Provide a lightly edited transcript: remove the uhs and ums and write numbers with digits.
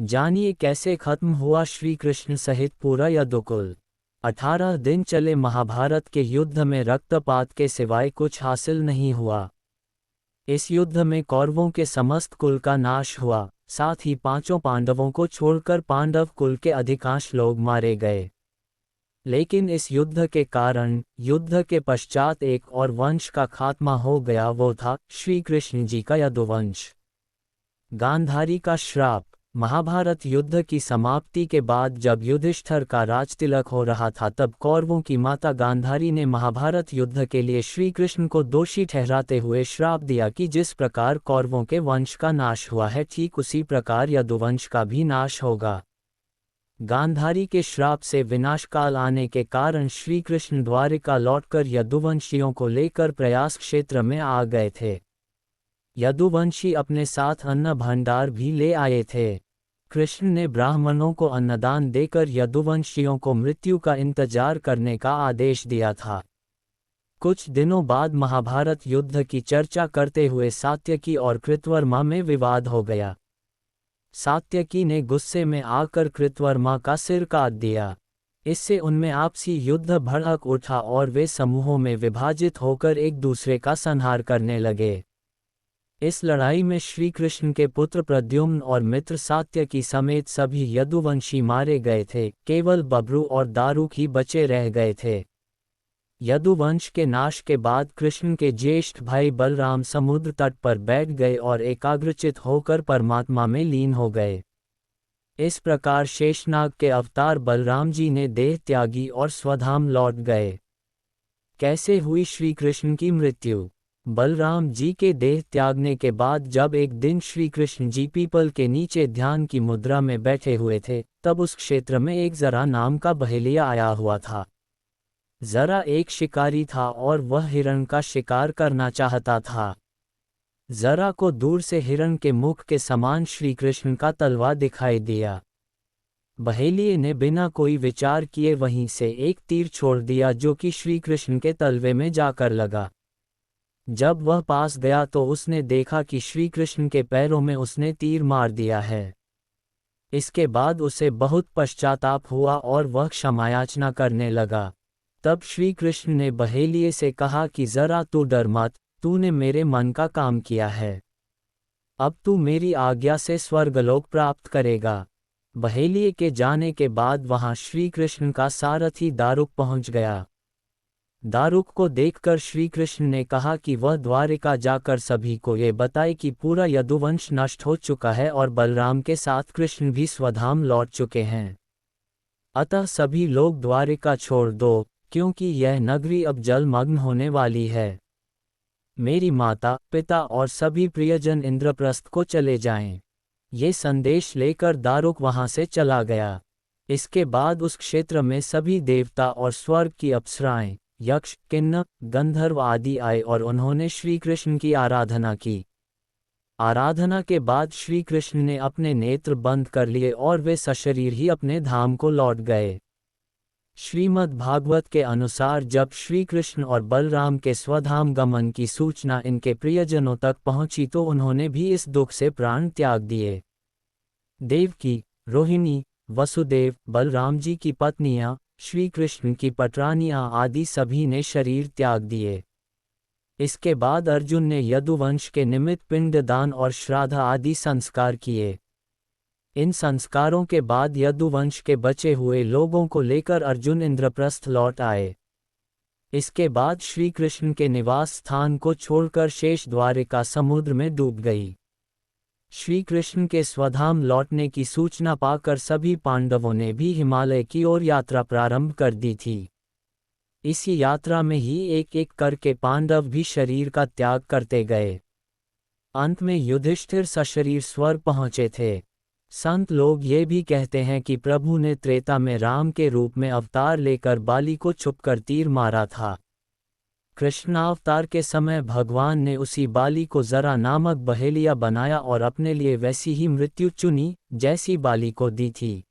जानिए कैसे खत्म हुआ श्री कृष्ण सहित पूरा यदुकुल। 18 दिन चले महाभारत के युद्ध में रक्तपात के सिवाय कुछ हासिल नहीं हुआ। इस युद्ध में कौरवों के समस्त कुल का नाश हुआ, साथ ही पांचों पांडवों को छोड़कर पांडव कुल के अधिकांश लोग मारे गए। लेकिन इस युद्ध के कारण युद्ध के पश्चात एक और वंश का खात्मा हो गया, वो था श्री कृष्ण जी का यदुवंश। गांधारी का श्राप। महाभारत युद्ध की समाप्ति के बाद जब युधिष्ठिर का राजतिलक हो रहा था, तब कौरवों की माता गांधारी ने महाभारत युद्ध के लिए श्री कृष्ण को दोषी ठहराते हुए श्राप दिया कि जिस प्रकार कौरवों के वंश का नाश हुआ है, ठीक उसी प्रकार यदुवंश का भी नाश होगा। गांधारी के श्राप से विनाशकाल आने के कारण श्री कृष्ण द्वारिका लौटकर यदुवंशियों को लेकर प्रयास क्षेत्र में आ गए थे। यदुवंशी अपने साथ अन्न भंडार भी ले आए थे। कृष्ण ने ब्राह्मणों को अन्नदान देकर यदुवंशियों को मृत्यु का इंतजार करने का आदेश दिया था। कुछ दिनों बाद महाभारत युद्ध की चर्चा करते हुए सात्यकी और कृतवर्मा में विवाद हो गया। सात्यकी ने गुस्से में आकर कृतवर्मा का सिर काट दिया। इससे उनमें आपसी युद्ध भड़क उठा और वे समूहों में विभाजित होकर एक दूसरे का संहार करने लगे। इस लड़ाई में श्री कृष्ण के पुत्र प्रद्युम्न और मित्र सात्यकी समेत सभी यदुवंशी मारे गए थे, केवल बब्रू और दारुक ही बचे रह गए थे। यदुवंश के नाश के बाद कृष्ण के ज्येष्ठ भाई बलराम समुद्र तट पर बैठ गए और एकाग्रचित होकर परमात्मा में लीन हो गए। इस प्रकार शेषनाग के अवतार बलराम जी ने देह त्यागी और स्वधाम लौट गए। कैसे हुई श्री कृष्ण की मृत्यु? बलराम जी के देह त्यागने के बाद जब एक दिन श्री कृष्ण जी पीपल के नीचे ध्यान की मुद्रा में बैठे हुए थे, तब उस क्षेत्र में एक जरा नाम का बहेलिया आया हुआ था। जरा एक शिकारी था और वह हिरण का शिकार करना चाहता था। जरा को दूर से हिरण के मुख के समान श्री कृष्ण का तलवा दिखाई दिया। बहेलिये ने बिना कोई विचार किए वहीं से एक तीर छोड़ दिया, जो कि श्री कृष्ण के तलवे में जाकर लगा। जब वह पास गया तो उसने देखा कि श्री कृष्ण के पैरों में उसने तीर मार दिया है। इसके बाद उसे बहुत पश्चाताप हुआ और वह क्षमायाचना करने लगा। तब श्री कृष्ण ने बहेलिये से कहा कि जरा तू डर मत, तूने मेरे मन का काम किया है। अब तू मेरी आज्ञा से स्वर्गलोक प्राप्त करेगा। बहेलिये के जाने के बाद वहां श्री कृष्ण का सारथी दारुक पहुंच गया। दारुक को देखकर श्री कृष्ण ने कहा कि वह द्वारिका जाकर सभी को ये बताए कि पूरा यदुवंश नष्ट हो चुका है और बलराम के साथ कृष्ण भी स्वधाम लौट चुके हैं। अतः सभी लोग द्वारिका छोड़ दो, क्योंकि यह नगरी अब जलमग्न होने वाली है। मेरी माता, पिता और सभी प्रियजन इंद्रप्रस्थ को चले जाएं। ये संदेश लेकर दारुक वहां से चला गया। इसके बाद उस क्षेत्र में सभी देवता और स्वर्ग की अप्सराएं, यक्ष, किन्नर, गंधर्व आदि आए और उन्होंने श्री कृष्ण की आराधना की। आराधना के बाद श्री कृष्ण ने अपने नेत्र बंद कर लिए और वे सशरीर ही अपने धाम को लौट गए। श्रीमद् भागवत के अनुसार जब श्री कृष्ण और बलराम के स्वधाम गमन की सूचना इनके प्रियजनों तक पहुंची तो उन्होंने भी इस दुख से प्राण त्याग दिए। देवकी, रोहिणी, वसुदेव, बलराम जी की पत्नियां, श्री कृष्ण की पटरानियां आदि सभी ने शरीर त्याग दिए। इसके बाद अर्जुन ने यदुवंश के निमित्त पिंडदान और श्राद्ध आदि संस्कार किए। इन संस्कारों के बाद यदुवंश के बचे हुए लोगों को लेकर अर्जुन इंद्रप्रस्थ लौट आए। इसके बाद श्री कृष्ण के निवास स्थान को छोड़कर शेष द्वारिका समुद्र में डूब गई। श्री कृष्ण के स्वधाम लौटने की सूचना पाकर सभी पांडवों ने भी हिमालय की ओर यात्रा प्रारंभ कर दी थी। इसी यात्रा में ही एक एक करके पांडव भी शरीर का त्याग करते गए। अंत में युधिष्ठिर सशरीर स्वर्ग पहुंचे थे। संत लोग ये भी कहते हैं कि प्रभु ने त्रेता में राम के रूप में अवतार लेकर बाली को छुपकर तीर मारा था। कृष्णावतार के समय भगवान ने उसी बाली को जरा नामक बहेलिया बनाया और अपने लिए वैसी ही मृत्यु चुनी जैसी बाली को दी थी।